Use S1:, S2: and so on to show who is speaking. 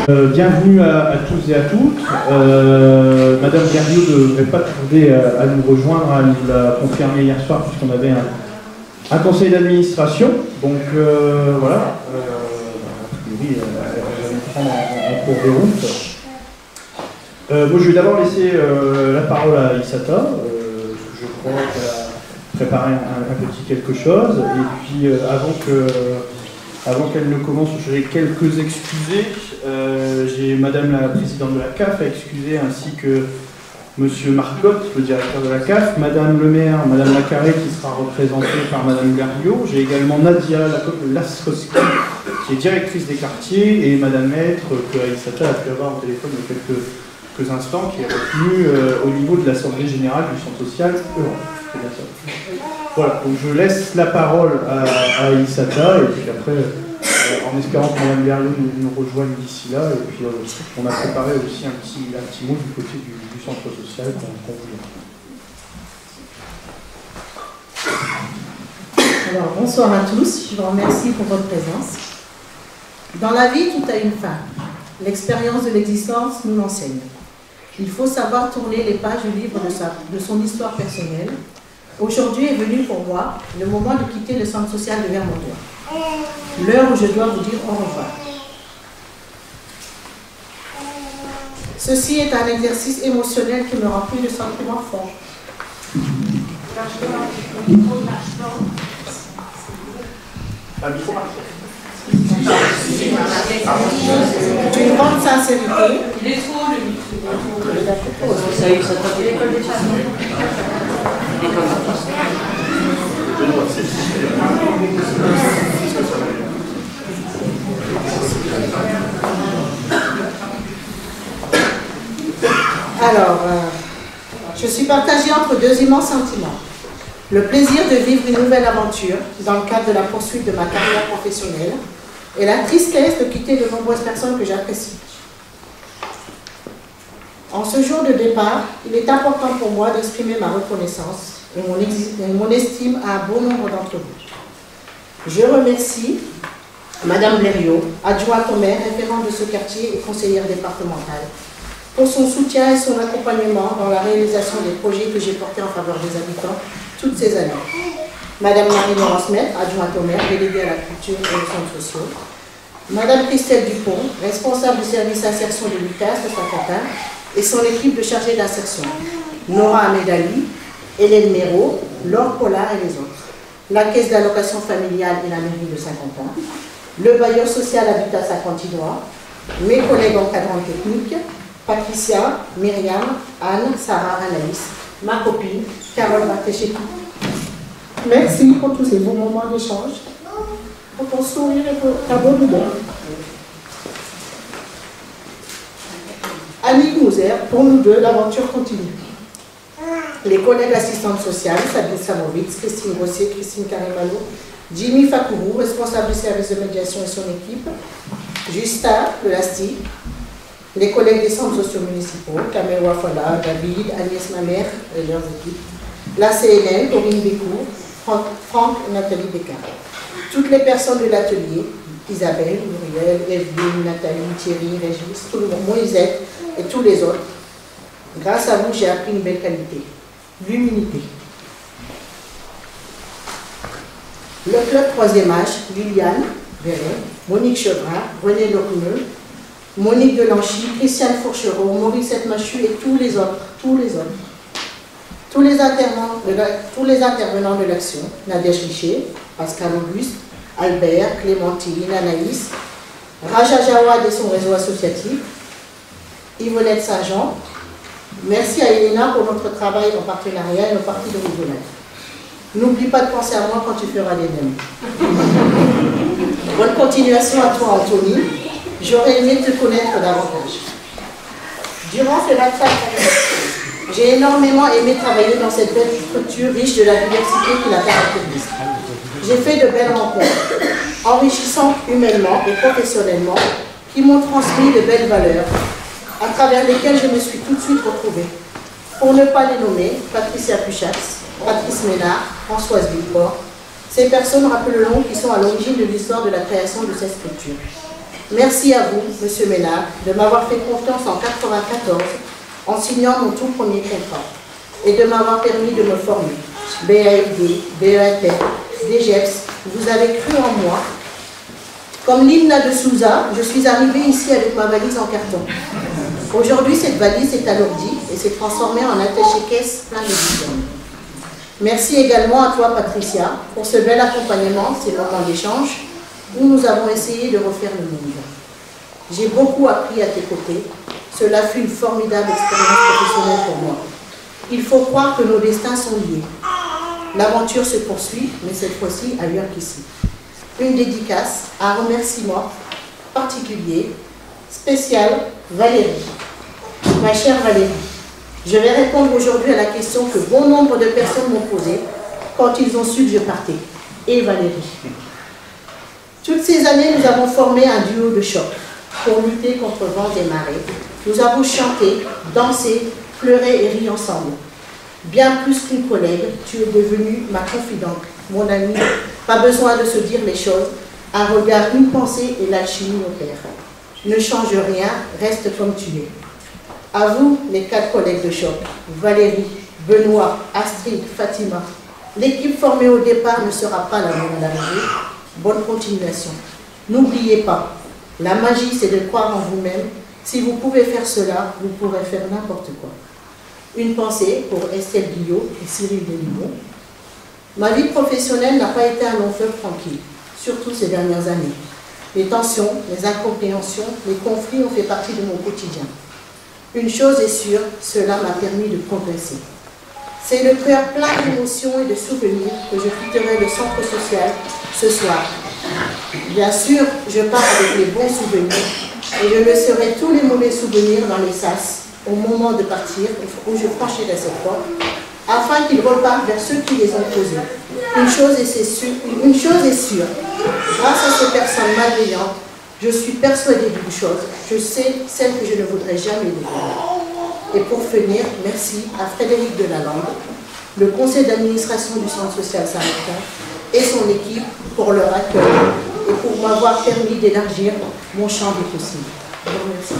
S1: Bienvenue à tous et à toutes. Madame Berriot ne devrait pas tarder à nous rejoindre, à nous l'a confirmé hier soir puisqu'on avait un conseil d'administration. Donc voilà, oui, elle va nous prendre en cours de route. Moi je vais d'abord laisser la parole à Issata, je crois qu'elle a préparé un petit quelque chose. Et puis avant qu'elle ne commence, je vais quelques excuser. J'ai Madame la Présidente de la CAF à excuser, ainsi que Monsieur Marcotte, le directeur de la CAF, Madame le maire, Madame Lacarré, qui sera représentée par Madame Garriot. J'ai également Nadia Laskowski, qui est directrice des quartiers, et Madame Maître, que Aïssata a pu avoir au téléphone il y a quelques instants, qui est retenue au niveau de l'Assemblée Générale du Centre Social Europe. C'est bien ça. Voilà, donc je laisse la parole à Aïssata, et puis après, en espérant que Mme Berriot nous rejoigne d'ici là, et puis on a préparé aussi un petit mot du côté du centre social qu'on voulait.
S2: Alors, bonsoir à tous, je vous remercie pour votre présence. Dans la vie, tout a une fin. L'expérience de l'existence nous l'enseigne. Il faut savoir tourner les pages du livre de son histoire personnelle. Aujourd'hui est venu pour moi le moment de quitter le centre social de Vermondois. L'heure où je dois vous dire au revoir. Ceci est un exercice émotionnel qui me remplit de sentiments forts. D'une grande sincérité. Il est trop le micro. Ça y est, ça t'appelle l'école des chasseurs. Alors, je suis partagée entre deux immenses sentiments. Le plaisir de vivre une nouvelle aventure dans le cadre de la poursuite de ma carrière professionnelle et la tristesse de quitter de nombreuses personnes que j'apprécie. En ce jour de départ, il est important pour moi d'exprimer ma reconnaissance et mon estime à un bon nombre d'entre vous. Je remercie Madame Berriot, adjointe au maire, référente de ce quartier et conseillère départementale, pour son soutien et son accompagnement dans la réalisation des projets que j'ai portés en faveur des habitants toutes ces années. Madame Marie-Laurence Maître, adjointe au maire, déléguée à la culture et aux centres sociaux. Madame Christelle Dupont, responsable du service insertion de l'UCAS de Saint-Quentin et son équipe de chargés d'insertion. Nora Amedali, Hélène Méraud, Laure Pollard et les autres. La caisse d'allocation familiale et la mairie de Saint-Quentin. Le bailleur social Habitat Saint-Quentinois. Mes collègues encadrants techniques. Patricia, Myriam, Anne, Sarah, Anaïs, ma copine, Carole Bartéchéki. Merci pour tous ces beaux moments d'échange, pour ton sourire et pour ta bonne humeur. Annick Mouzer, pour nous deux, l'aventure continue. Les collègues assistantes sociales, Sabine Samovitz, Christine Rossier, Christine Karimalo, Jimmy Fakourou, responsable du service de médiation et son équipe, Justin de l'ASTI, les collègues des centres sociaux municipaux, Kamel Wafala, David, Agnès Mamère et leurs équipes, la CNN, Corinne Bécourt, Franck et Nathalie Bécard. Toutes les personnes de l'atelier, Isabelle, Muriel, Evelyne, Nathalie, Thierry, Régis, tout le monde, Moïsette et tous les autres. Grâce à vous, j'ai appris une belle qualité, l'humilité. Le club 3e âge, Liliane Véret, Monique Chevrin, René Locneux, Monique Delanchy, Christiane Fourchereau, Maurice Etmachu et tous les autres. Tous les intervenants de l'action, Nadège Richer, Pascal Auguste, Albert, Clémentine, Anaïs, Raja Jawad et son réseau associatif, Yvonnette Saint-Jean. Merci à Elena pour notre travail en partenariat et nos parties de rigolade. N'oublie pas de penser à moi quand tu feras les mêmes. Bonne continuation à toi, Anthony. J'aurais aimé te connaître davantage. Durant ce 25 années, j'ai énormément aimé travailler dans cette belle structure riche de la diversité qui la caractérise. J'ai fait de belles rencontres, enrichissantes humainement et professionnellement, qui m'ont transmis de belles valeurs, à travers lesquelles je me suis tout de suite retrouvée. Pour ne pas les nommer, Patricia Puchax, Patrice Ménard, Françoise Villefort, ces personnes rappelleront qui sont à l'origine de l'histoire de la création de cette structure. Merci à vous, Monsieur Ménard, de m'avoir fait confiance en 1994 en signant mon tout premier contrat et de m'avoir permis de me former. BAFD, BEAT, DGEPS, vous avez cru en moi. Comme Linda de Souza, je suis arrivée ici avec ma valise en carton. Aujourd'hui, cette valise est alourdie et s'est transformée en attaché-caisse plein de dizaines. Merci également à toi, Patricia, pour ce bel accompagnement, ces moments d'échange, où nous avons essayé de refaire le monde. J'ai beaucoup appris à tes côtés. Cela fut une formidable expérience professionnelle pour moi. Il faut croire que nos destins sont liés. L'aventure se poursuit, mais cette fois-ci ailleurs qu'ici. Une dédicace, un remerciement particulier, spécial, Valérie. Ma chère Valérie, je vais répondre aujourd'hui à la question que bon nombre de personnes m'ont posée quand ils ont su que je partais. Et Valérie. Toutes ces années, nous avons formé un duo de choc pour lutter contre vents et marées. Nous avons chanté, dansé, pleuré et ri ensemble. Bien plus qu'une collègue, tu es devenue ma confidente, mon amie. Pas besoin de se dire les choses. Un regard, une pensée et l'alchimie opère. Ne change rien, reste comme tu es. À vous, les 4 collègues de choc, Valérie, Benoît, Astrid, Fatima. L'équipe formée au départ ne sera pas la même à l'arrivée. Bonne continuation. N'oubliez pas, la magie c'est de croire en vous-même. Si vous pouvez faire cela, vous pourrez faire n'importe quoi. Une pensée pour Estelle Guillot et Cyril Delimont. Ma vie professionnelle n'a pas été un long fleuve tranquille, surtout ces dernières années. Les tensions, les incompréhensions, les conflits ont fait partie de mon quotidien. Une chose est sûre, cela m'a permis de progresser. C'est le cœur plein d'émotions et de souvenirs que je quitterai le centre social ce soir. Bien sûr, je pars avec les bons souvenirs et je laisserai tous les mauvais souvenirs dans les sas au moment de partir, où je franchirai cette porte, afin qu'ils repartent vers ceux qui les ont posés. Une chose est sûre, grâce à ces personnes malveillantes, je suis persuadée d'une chose, je sais celle que je ne voudrais jamais devenir. Et pour finir, merci à Frédéric Delalande, le conseil d'administration du Centre social Saint-Martin et son équipe pour leur accueil et pour m'avoir permis d'élargir mon champ des possibles. Je vous remercie.